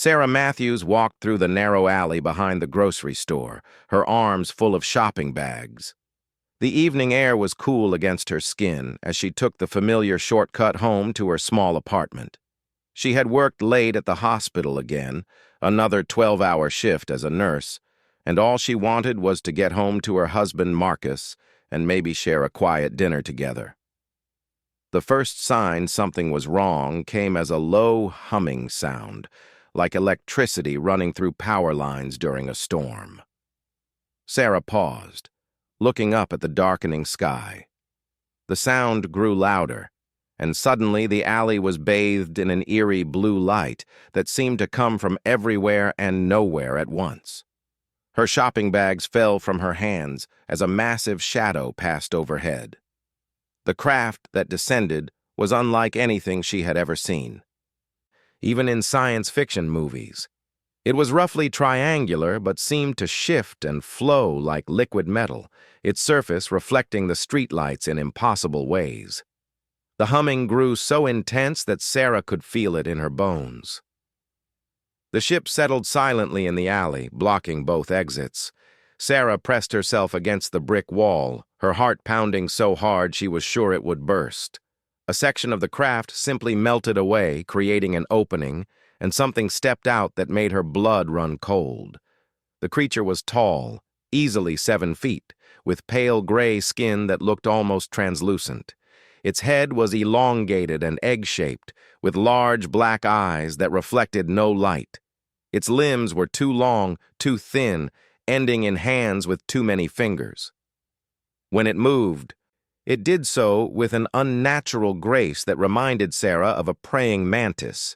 Sarah Matthews walked through the narrow alley behind the grocery store, her arms full of shopping bags. The evening air was cool against her skin as she took the familiar shortcut home to her small apartment. She had worked late at the hospital again, another 12-hour shift as a nurse, and all she wanted was to get home to her husband Marcus and maybe share a quiet dinner together. The first sign something was wrong came as a low humming sound, like electricity running through power lines during a storm. Sarah paused, looking up at the darkening sky. The sound grew louder, and suddenly the alley was bathed in an eerie blue light that seemed to come from everywhere and nowhere at once. Her shopping bags fell from her hands as a massive shadow passed overhead. The craft that descended was unlike anything she had ever seen, even in science fiction movies. It was roughly triangular but seemed to shift and flow like liquid metal, its surface reflecting the streetlights in impossible ways. The humming grew so intense that Sarah could feel it in her bones. The ship settled silently in the alley, blocking both exits. Sarah pressed herself against the brick wall, her heart pounding so hard she was sure it would burst. A section of the craft simply melted away, creating an opening, and something stepped out that made her blood run cold. The creature was tall, easily 7 feet, with pale gray skin that looked almost translucent. Its head was elongated and egg-shaped, with large black eyes that reflected no light. Its limbs were too long, too thin, ending in hands with too many fingers. When it moved, it did so with an unnatural grace that reminded Sarah of a praying mantis.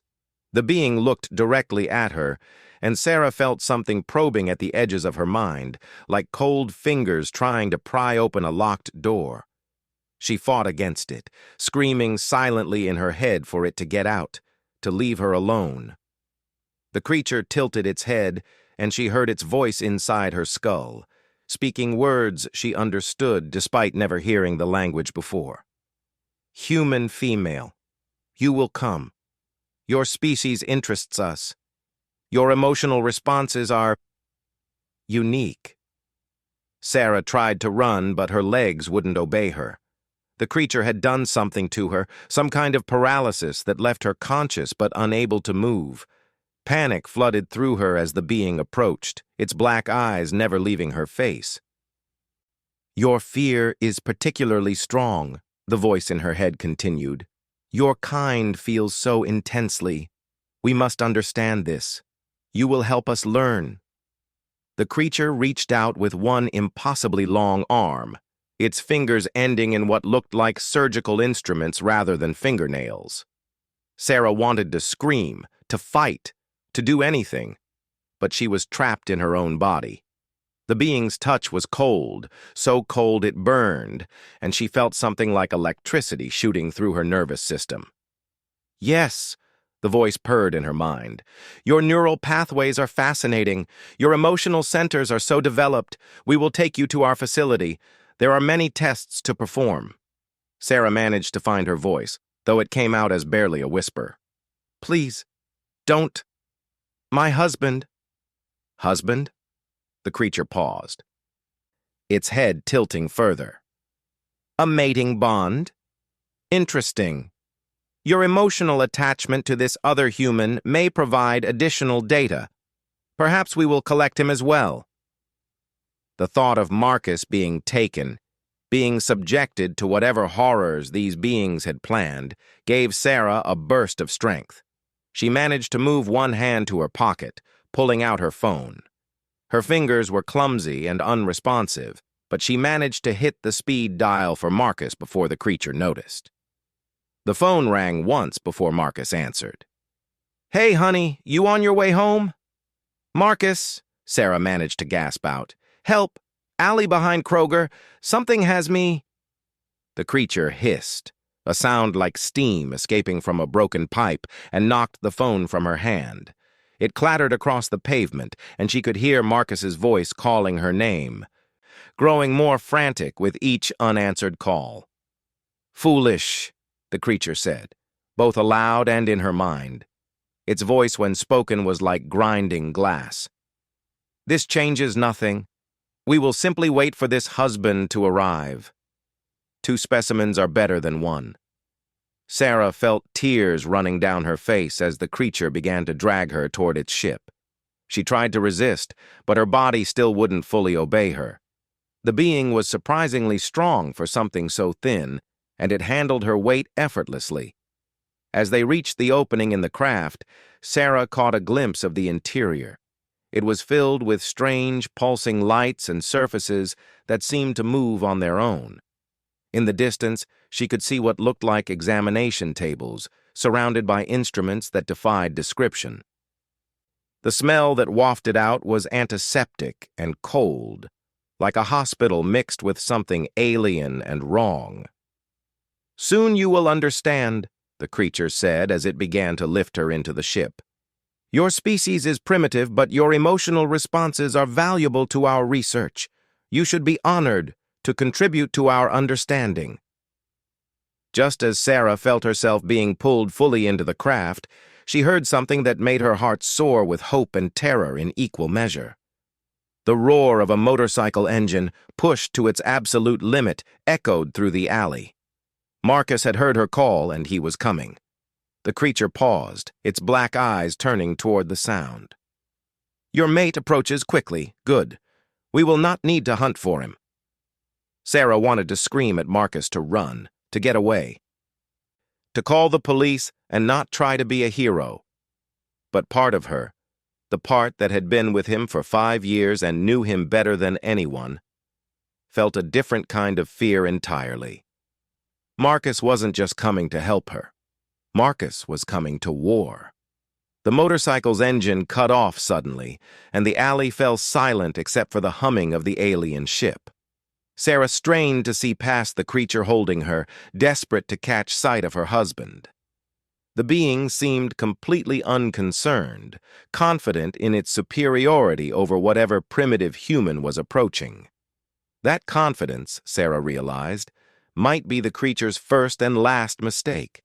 The being looked directly at her, and Sarah felt something probing at the edges of her mind, like cold fingers trying to pry open a locked door. She fought against it, screaming silently in her head for it to get out, to leave her alone. The creature tilted its head, and she heard its voice inside her skull, speaking words she understood despite never hearing the language before. Human female, you will come. Your species interests us. Your emotional responses are unique. Sarah tried to run, but her legs wouldn't obey her. The creature had done something to her, some kind of paralysis that left her conscious but unable to move. Panic flooded through her as the being approached, its black eyes never leaving her face. Your fear is particularly strong, the voice in her head continued. Your kind feels so intensely. We must understand this. You will help us learn. The creature reached out with one impossibly long arm, its fingers ending in what looked like surgical instruments rather than fingernails. Sarah wanted to scream, to fight, to do anything, but she was trapped in her own body. The being's touch was cold, so cold it burned, and she felt something like electricity shooting through her nervous system. Yes, the voice purred in her mind. Your neural pathways are fascinating. Your emotional centers are so developed. We will take you to our facility. There are many tests to perform. Sarah managed to find her voice, though it came out as barely a whisper. Please, don't. My husband. Husband? The creature paused, its head tilting further. A mating bond? Interesting. Your emotional attachment to this other human may provide additional data. Perhaps we will collect him as well. The thought of Marcus being taken, being subjected to whatever horrors these beings had planned, gave Sarah a burst of strength. She managed to move one hand to her pocket, pulling out her phone. Her fingers were clumsy and unresponsive, but she managed to hit the speed dial for Marcus before the creature noticed. The phone rang once before Marcus answered. Hey, honey, you on your way home? Marcus, Sarah managed to gasp out. Help! Alley behind Kroger. Something has me. The creature hissed, a sound like steam escaping from a broken pipe, and knocked the phone from her hand. It clattered across the pavement, and she could hear Marcus's voice calling her name, growing more frantic with each unanswered call. Foolish, the creature said, both aloud and in her mind. Its voice when spoken was like grinding glass. "This changes nothing. We will simply wait for this husband to arrive. 2 specimens are better than 1. Sarah felt tears running down her face as the creature began to drag her toward its ship. She tried to resist, but her body still wouldn't fully obey her. The being was surprisingly strong for something so thin, and it handled her weight effortlessly. As they reached the opening in the craft, Sarah caught a glimpse of the interior. It was filled with strange, pulsing lights and surfaces that seemed to move on their own. In the distance, she could see what looked like examination tables, surrounded by instruments that defied description. The smell that wafted out was antiseptic and cold, like a hospital mixed with something alien and wrong. "Soon you will understand," the creature said as it began to lift her into the ship. "Your species is primitive, but your emotional responses are valuable to our research. You should be honored to contribute to our understanding." Just as Sarah felt herself being pulled fully into the craft, she heard something that made her heart soar with hope and terror in equal measure. The roar of a motorcycle engine, pushed to its absolute limit, echoed through the alley. Marcus had heard her call, and he was coming. The creature paused, its black eyes turning toward the sound. "Your mate approaches quickly. Good. We will not need to hunt for him." Sarah wanted to scream at Marcus to run, to get away, to call the police and not try to be a hero. But part of her, the part that had been with him for 5 years and knew him better than anyone, felt a different kind of fear entirely. Marcus wasn't just coming to help her. Marcus was coming to war. The motorcycle's engine cut off suddenly, and the alley fell silent except for the humming of the alien ship. Sarah strained to see past the creature holding her, desperate to catch sight of her husband. The being seemed completely unconcerned, confident in its superiority over whatever primitive human was approaching. That confidence, Sarah realized, might be the creature's first and last mistake.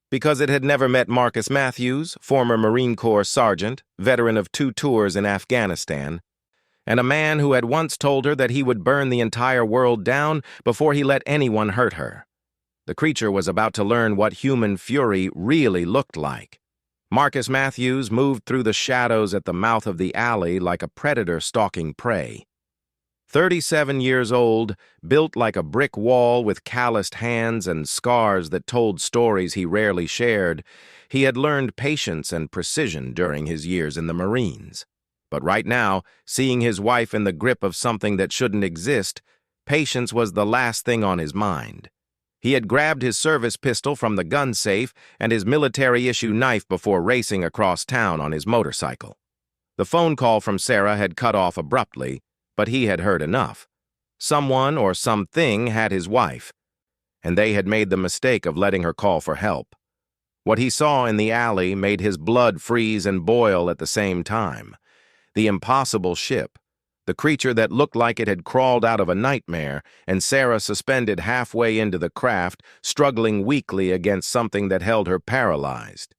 Because it had never met Marcus Matthews, former Marine Corps sergeant, veteran of 2 tours in Afghanistan, and a man who had once told her that he would burn the entire world down before he let anyone hurt her. The creature was about to learn what human fury really looked like. Marcus Matthews moved through the shadows at the mouth of the alley like a predator stalking prey. 37 years old, built like a brick wall with calloused hands and scars that told stories he rarely shared, he had learned patience and precision during his years in the Marines. But right now, seeing his wife in the grip of something that shouldn't exist, patience was the last thing on his mind. He had grabbed his service pistol from the gun safe and his military-issue knife before racing across town on his motorcycle. The phone call from Sarah had cut off abruptly, but he had heard enough. Someone or something had his wife, and they had made the mistake of letting her call for help. What he saw in the alley made his blood freeze and boil at the same time. The impossible ship, the creature that looked like it had crawled out of a nightmare, and Sarah suspended halfway into the craft, struggling weakly against something that held her paralyzed.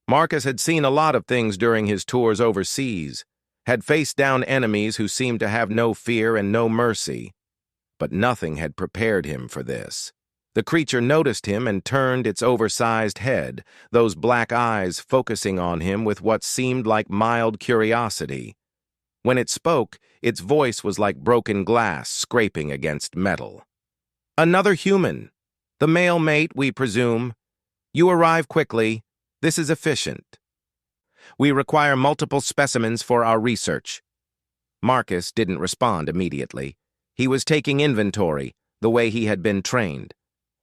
Marcus had seen a lot of things during his tours overseas, had faced down enemies who seemed to have no fear and no mercy, but nothing had prepared him for this. The creature noticed him and turned its oversized head, those black eyes focusing on him with what seemed like mild curiosity. When it spoke, its voice was like broken glass scraping against metal. "Another human. The male mate, we presume. You arrive quickly. This is efficient. We require multiple specimens for our research." Marcus didn't respond immediately. He was taking inventory, the way he had been trained.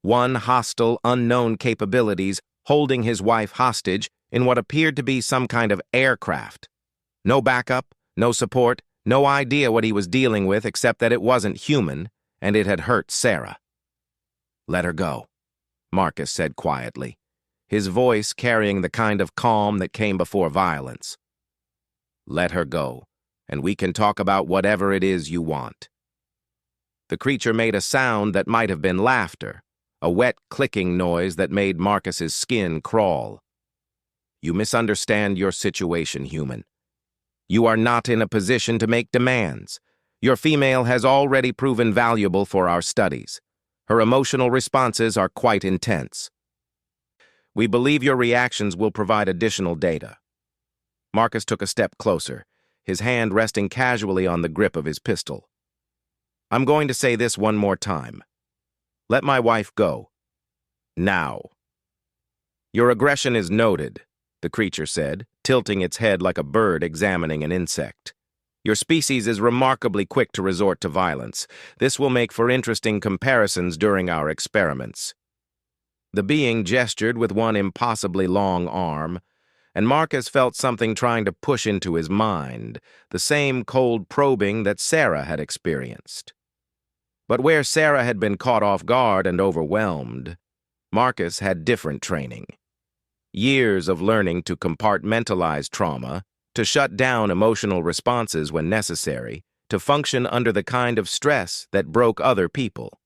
One hostile, unknown capabilities holding his wife hostage in what appeared to be some kind of aircraft. No backup, no support, no idea what he was dealing with except that it wasn't human, and it had hurt Sarah. "Let her go," Marcus said quietly, his voice carrying the kind of calm that came before violence. "Let her go, and we can talk about whatever it is you want." The creature made a sound that might have been laughter, a wet clicking noise that made Marcus's skin crawl. You misunderstand your situation, human. You are not in a position to make demands. Your female has already proven valuable for our studies. Her emotional responses are quite intense. We believe your reactions will provide additional data. Marcus took a step closer, his hand resting casually on the grip of his pistol. I'm going to say this one more time. Let my wife go. Now. Your aggression is noted, the creature said, tilting its head like a bird examining an insect. Your species is remarkably quick to resort to violence. This will make for interesting comparisons during our experiments. The being gestured with one impossibly long arm, and Marcus felt something trying to push into his mind, the same cold probing that Sarah had experienced. But where Sarah had been caught off guard and overwhelmed, Marcus had different training. Years of learning to compartmentalize trauma, to shut down emotional responses when necessary, to function under the kind of stress that broke other people.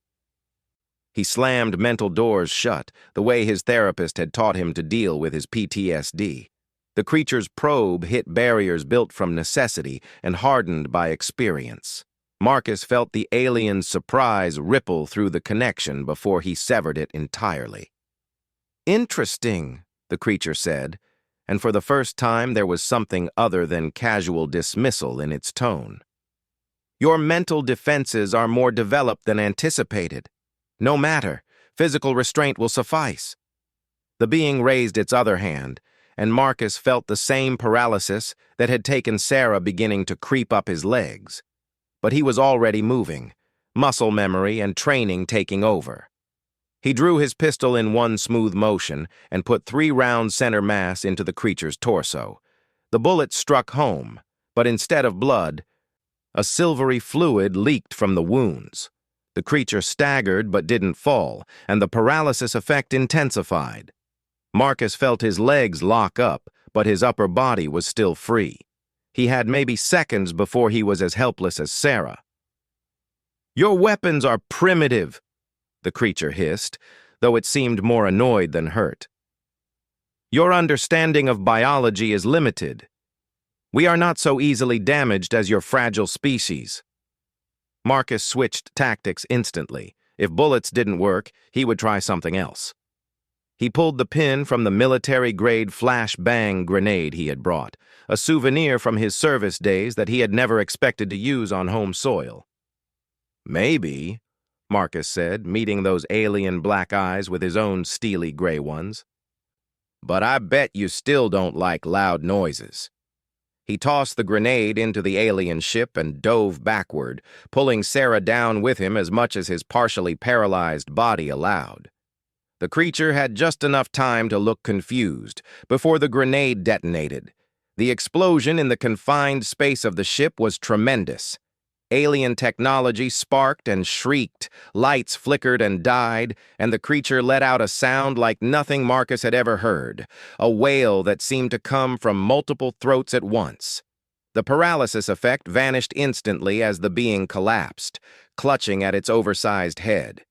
He slammed mental doors shut, the way his therapist had taught him to deal with his PTSD. The creature's probe hit barriers built from necessity and hardened by experience. Marcus felt the alien's surprise ripple through the connection before he severed it entirely. Interesting, the creature said, and for the first time there was something other than casual dismissal in its tone. Your mental defenses are more developed than anticipated. No matter, physical restraint will suffice. The being raised its other hand, and Marcus felt the same paralysis that had taken Sarah beginning to creep up his legs. But he was already moving, muscle memory and training taking over. He drew his pistol in one smooth motion and put 3 rounds center mass into the creature's torso. The bullet struck home, but instead of blood, a silvery fluid leaked from the wounds. The creature staggered but didn't fall, and the paralysis effect intensified. Marcus felt his legs lock up, but his upper body was still free. He had maybe seconds before he was as helpless as Sarah. Your weapons are primitive, the creature hissed, though it seemed more annoyed than hurt. Your understanding of biology is limited. We are not so easily damaged as your fragile species. Marcus switched tactics instantly. If bullets didn't work, he would try something else. He pulled the pin from the military-grade flash-bang grenade he had brought, a souvenir from his service days that he had never expected to use on home soil. Maybe, Marcus said, meeting those alien black eyes with his own steely gray ones. But I bet you still don't like loud noises. He tossed the grenade into the alien ship and dove backward, pulling Sarah down with him as much as his partially paralyzed body allowed. The creature had just enough time to look confused before the grenade detonated. The explosion in the confined space of the ship was tremendous. Alien technology sparked and shrieked, lights flickered and died, and the creature let out a sound like nothing Marcus had ever heard, a wail that seemed to come from multiple throats at once. The paralysis effect vanished instantly as the being collapsed, clutching at its oversized head.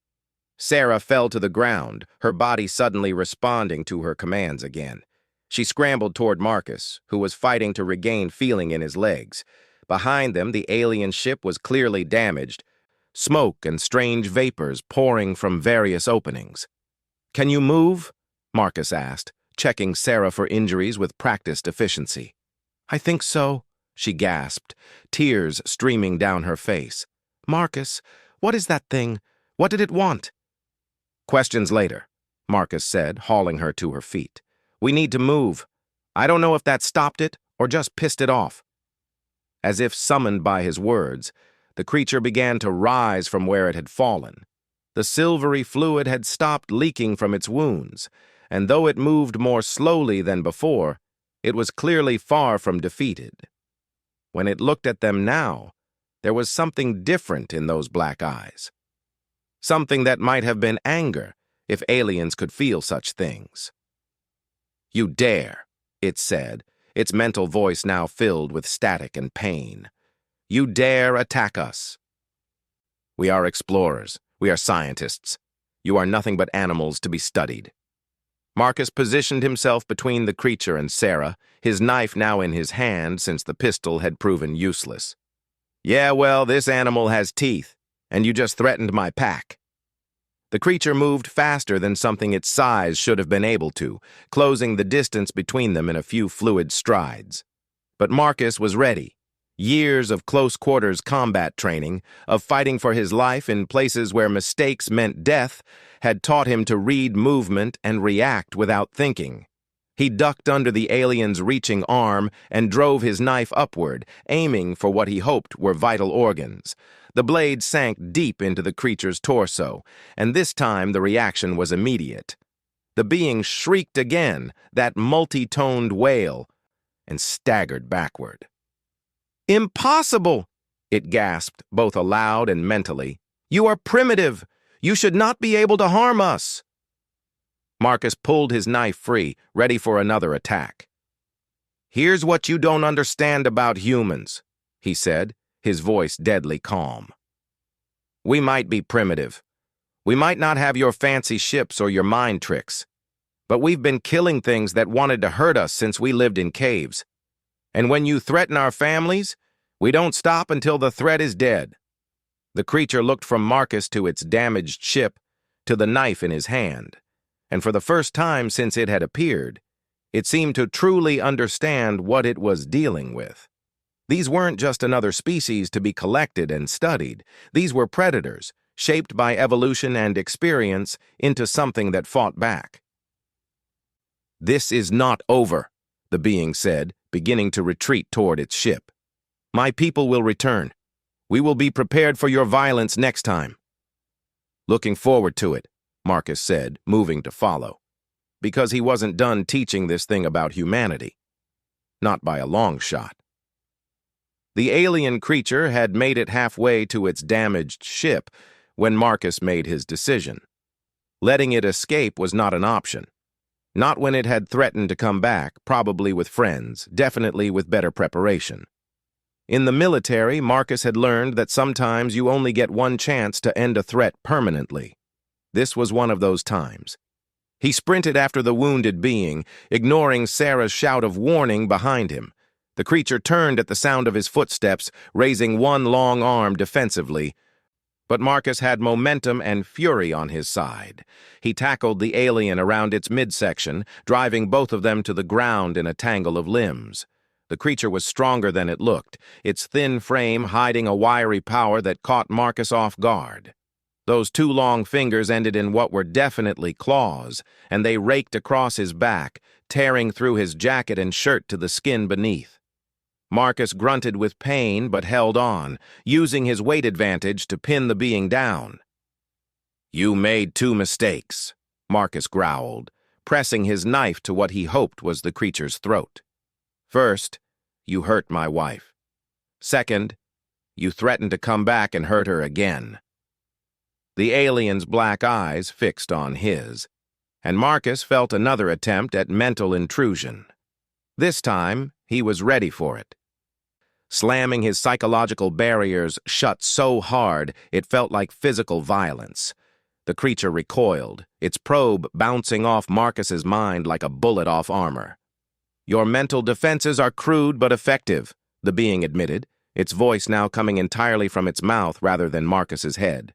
Sarah fell to the ground, her body suddenly responding to her commands again. She scrambled toward Marcus, who was fighting to regain feeling in his legs. Behind them, the alien ship was clearly damaged, smoke and strange vapors pouring from various openings. Can you move? Marcus asked, checking Sarah for injuries with practiced efficiency. I think so, she gasped, tears streaming down her face. Marcus, what is that thing? What did it want? Questions later, Marcus said, hauling her to her feet. We need to move. I don't know if that stopped it or just pissed it off. As if summoned by his words, the creature began to rise from where it had fallen. The silvery fluid had stopped leaking from its wounds, and though it moved more slowly than before, it was clearly far from defeated. When it looked at them now, there was something different in those black eyes. Something that might have been anger, if aliens could feel such things. You dare, it said, its mental voice now filled with static and pain. You dare attack us. We are explorers. We are scientists. You are nothing but animals to be studied. Marcus positioned himself between the creature and Sarah, his knife now in his hand since the pistol had proven useless. "Yeah, well, this animal has teeth, and you just threatened my pack." The creature moved faster than something its size should have been able to, closing the distance between them in a few fluid strides. But Marcus was ready. Years of close-quarters combat training, of fighting for his life in places where mistakes meant death, had taught him to read movement and react without thinking. He ducked under the alien's reaching arm and drove his knife upward, aiming for what he hoped were vital organs. The blade sank deep into the creature's torso, and this time the reaction was immediate. The being shrieked again, that multi-toned wail, and staggered backward. "Impossible!" it gasped, both aloud and mentally. "You are primitive! You should not be able to harm us!" Marcus pulled his knife free, ready for another attack. "Here's what you don't understand about humans," he said, his voice deadly calm. "We might be primitive. We might not have your fancy ships or your mind tricks. But we've been killing things that wanted to hurt us since we lived in caves. And when you threaten our families, we don't stop until the threat is dead." The creature looked from Marcus to its damaged ship, to the knife in his hand. And for the first time since it had appeared, it seemed to truly understand what it was dealing with. These weren't just another species to be collected and studied. These were predators, shaped by evolution and experience into something that fought back. "This is not over," the being said, beginning to retreat toward its ship. "My people will return. We will be prepared for your violence next time." "Looking forward to it," Marcus said, moving to follow, because he wasn't done teaching this thing about humanity. Not by a long shot. The alien creature had made it halfway to its damaged ship when Marcus made his decision. Letting it escape was not an option. Not when it had threatened to come back, probably with friends, definitely with better preparation. In the military, Marcus had learned that sometimes you only get one chance to end a threat permanently. This was one of those times. He sprinted after the wounded being, ignoring Sarah's shout of warning behind him. The creature turned at the sound of his footsteps, raising one long arm defensively. But Marcus had momentum and fury on his side. He tackled the alien around its midsection, driving both of them to the ground in a tangle of limbs. The creature was stronger than it looked, its thin frame hiding a wiry power that caught Marcus off guard. Those two long fingers ended in what were definitely claws, and they raked across his back, tearing through his jacket and shirt to the skin beneath. Marcus grunted with pain but held on, using his weight advantage to pin the being down. "You made two mistakes," Marcus growled, pressing his knife to what he hoped was the creature's throat. "First, you hurt my wife. Second, you threatened to come back and hurt her again." The alien's black eyes fixed on his, and Marcus felt another attempt at mental intrusion. This time, he was ready for it. Slamming his psychological barriers shut so hard it felt like physical violence. The creature recoiled, its probe bouncing off Marcus's mind like a bullet off armor. "Your mental defenses are crude but effective," the being admitted, its voice now coming entirely from its mouth rather than Marcus's head.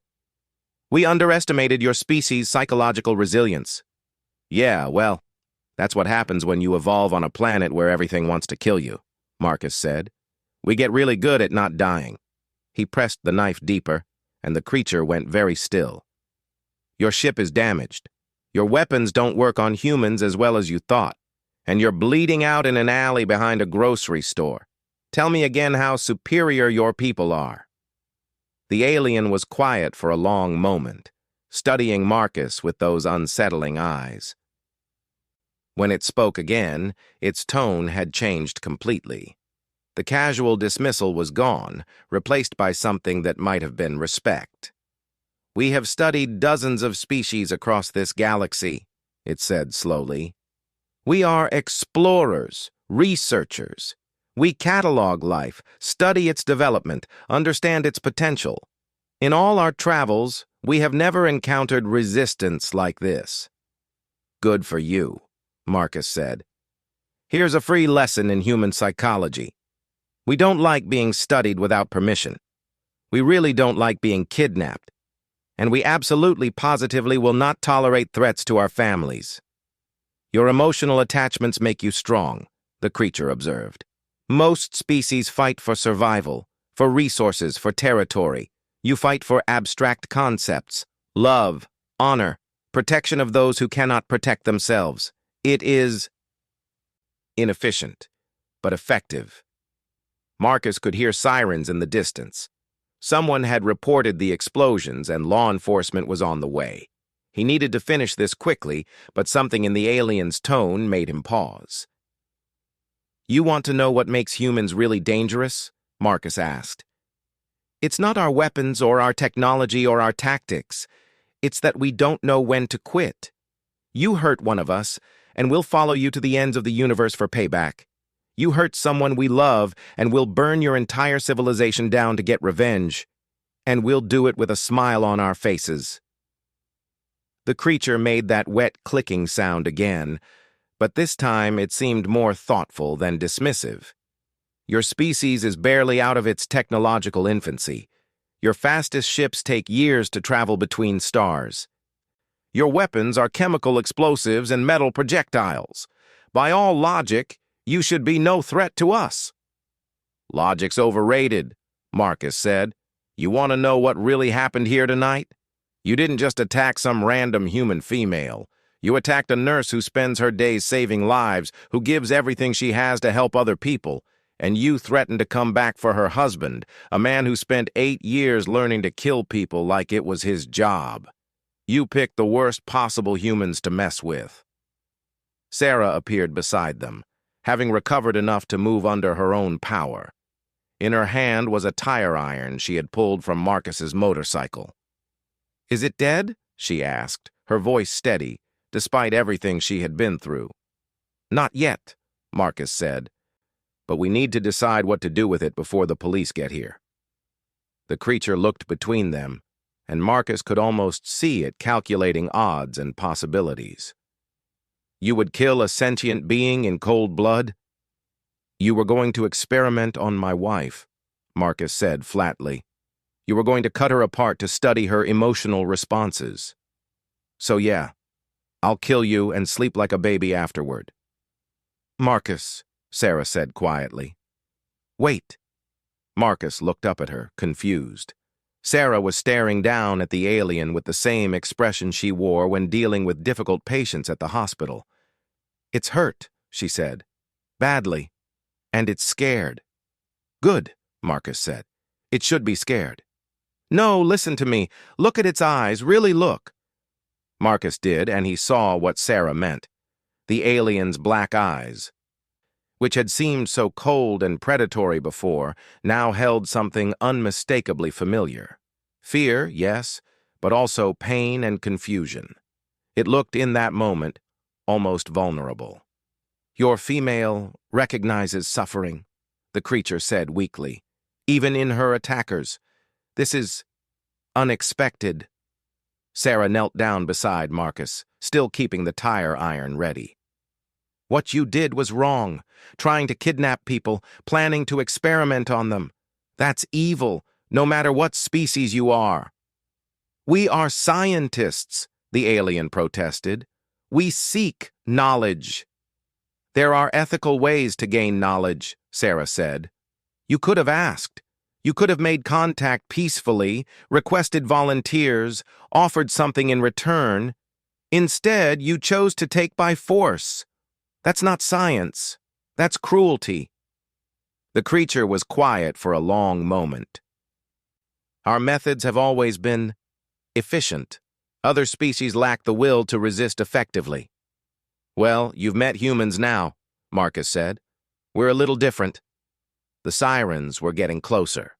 "We underestimated your species' psychological resilience." "Yeah, well, that's what happens when you evolve on a planet where everything wants to kill you," Marcus said. "We get really good at not dying." He pressed the knife deeper, and the creature went very still. "Your ship is damaged. Your weapons don't work on humans as well as you thought, and you're bleeding out in an alley behind a grocery store. Tell me again how superior your people are." The alien was quiet for a long moment, studying Marcus with those unsettling eyes. When it spoke again, its tone had changed completely. The casual dismissal was gone, replaced by something that might have been respect. "We have studied dozens of species across this galaxy," it said slowly. "We are explorers, researchers. We catalog life, study its development, understand its potential. In all our travels, we have never encountered resistance like this." Good for you, Marcus said. Here's a free lesson in human psychology. We don't like being studied without permission. We really don't like being kidnapped. And we absolutely positively will not tolerate threats to our families. Your emotional attachments make you strong, the creature observed. Most species fight for survival, for resources, for territory. You fight for abstract concepts, love, honor, protection of those who cannot protect themselves. It is inefficient, but effective. Marcus could hear sirens in the distance. Someone had reported the explosions and law enforcement was on the way. He needed to finish this quickly, but something in the alien's tone made him pause. You want to know what makes humans really dangerous? Marcus asked. It's not our weapons or our technology or our tactics. It's that we don't know when to quit. You hurt one of us, and we'll follow you to the ends of the universe for payback. You hurt someone we love, and we'll burn your entire civilization down to get revenge. And we'll do it with a smile on our faces. The creature made that wet clicking sound again, but this time it seemed more thoughtful than dismissive. Your species is barely out of its technological infancy. Your fastest ships take years to travel between stars. Your weapons are chemical explosives and metal projectiles. By all logic, you should be no threat to us. Logic's overrated, Marcus said. You want to know what really happened here tonight? You didn't just attack some random human female. You attacked a nurse who spends her days saving lives, who gives everything she has to help other people, and you threatened to come back for her husband, a man who spent 8 years learning to kill people like it was his job. You picked the worst possible humans to mess with. Sarah appeared beside them, having recovered enough to move under her own power. In her hand was a tire iron she had pulled from Marcus's motorcycle. Is it dead? She asked, her voice steady, despite everything she had been through. Not yet, Marcus said, but we need to decide what to do with it before the police get here. The creature looked between them, and Marcus could almost see it calculating odds and possibilities. You would kill a sentient being in cold blood? You were going to experiment on my wife, Marcus said flatly. You were going to cut her apart to study her emotional responses. So yeah, I'll kill you and sleep like a baby afterward. Marcus, Sarah said quietly. Wait. Marcus looked up at her, confused. Sarah was staring down at the alien with the same expression she wore when dealing with difficult patients at the hospital. It's hurt, she said. Badly. And it's scared. Good, Marcus said. It should be scared. No, listen to me. Look at its eyes. Really look. Marcus did, and he saw what Sarah meant. The alien's black eyes, which had seemed so cold and predatory before, now held something unmistakably familiar. Fear, yes, but also pain and confusion. It looked in that moment almost vulnerable. Your female recognizes suffering, the creature said weakly, even in her attackers. This is unexpected. Sarah knelt down beside Marcus, still keeping the tire iron ready. What you did was wrong, trying to kidnap people, planning to experiment on them. That's evil, no matter what species you are. We are scientists, the alien protested. We seek knowledge. There are ethical ways to gain knowledge, Sarah said. You could have asked. You could have made contact peacefully, requested volunteers, offered something in return. Instead, you chose to take by force. That's not science. That's cruelty. The creature was quiet for a long moment. Our methods have always been efficient. Other species lack the will to resist effectively. Well, you've met humans now, Marcus said. We're a little different. The sirens were getting closer.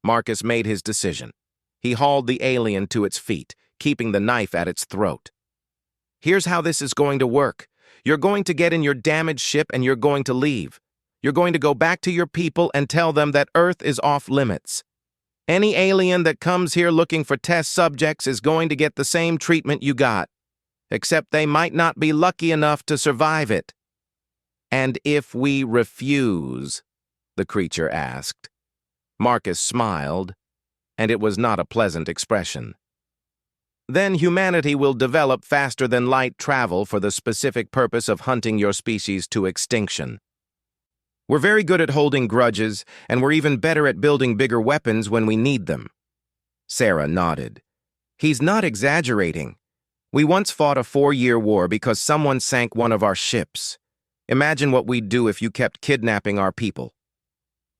Marcus made his decision. He hauled the alien to its feet, keeping the knife at its throat. Here's how this is going to work. You're going to get in your damaged ship and you're going to leave. You're going to go back to your people and tell them that Earth is off limits. Any alien that comes here looking for test subjects is going to get the same treatment you got. except they might not be lucky enough to survive it. And if we refuse? The creature asked. Marcus smiled, and it was not a pleasant expression. Then humanity will develop faster than light travel for the specific purpose of hunting your species to extinction. We're very good at holding grudges, and we're even better at building bigger weapons when we need them. Sarah nodded. He's not exaggerating. We once fought a 4-year war because someone sank one of our ships. Imagine what we'd do if you kept kidnapping our people.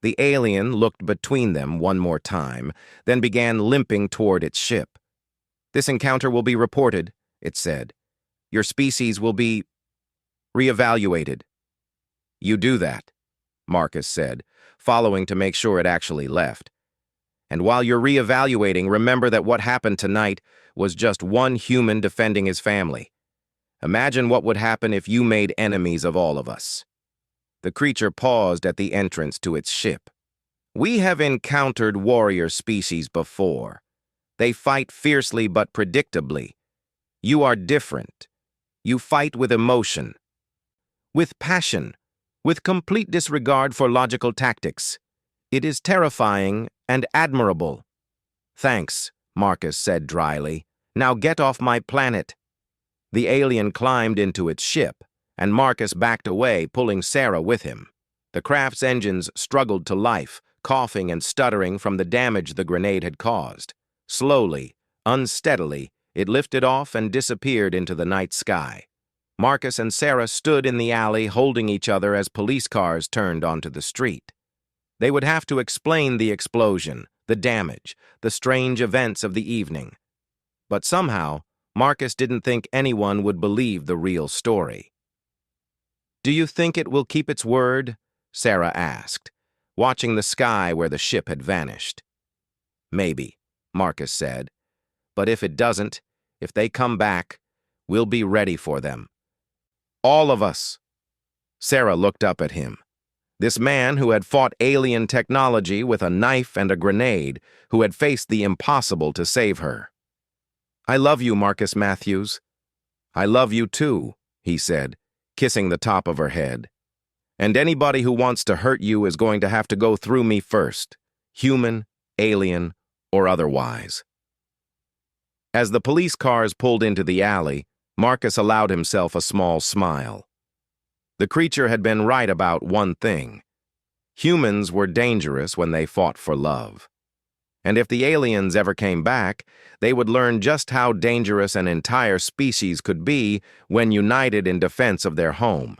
The alien looked between them one more time, then began limping toward its ship. This encounter will be reported, it said. Your species will be reevaluated. You do that, Marcus said, following to make sure it actually left. And while you're reevaluating, remember that what happened tonight was just one human defending his family. Imagine what would happen if you made enemies of all of us. The creature paused at the entrance to its ship. We have encountered warrior species before. They fight fiercely but predictably. You are different. You fight with emotion, with passion, with complete disregard for logical tactics. It is terrifying and admirable. Thanks, Marcus said dryly. Now get off my planet. The alien climbed into its ship, and Marcus backed away, pulling Sarah with him. The craft's engines struggled to life, coughing and stuttering from the damage the grenade had caused. Slowly, unsteadily, it lifted off and disappeared into the night sky. Marcus and Sarah stood in the alley holding each other as police cars turned onto the street. They would have to explain the explosion, the damage, the strange events of the evening. But somehow, Marcus didn't think anyone would believe the real story. Do you think it will keep its word? Sarah asked, watching the sky where the ship had vanished. Maybe, Marcus said. But if it doesn't, if they come back, we'll be ready for them. All of us. Sarah looked up at him. This man who had fought alien technology with a knife and a grenade, who had faced the impossible to save her. I love you, Marcus Matthews. I love you too, he said, kissing the top of her head. And anybody who wants to hurt you is going to have to go through me first, human, alien, or otherwise. As the police cars pulled into the alley, Marcus allowed himself a small smile. The creature had been right about one thing. Humans were dangerous when they fought for love. And if the aliens ever came back, they would learn just how dangerous an entire species could be when united in defense of their home.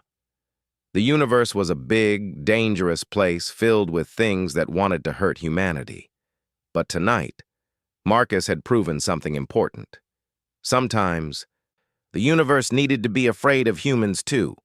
The universe was a big, dangerous place filled with things that wanted to hurt humanity. But tonight, Marcus had proven something important. Sometimes, the universe needed to be afraid of humans too.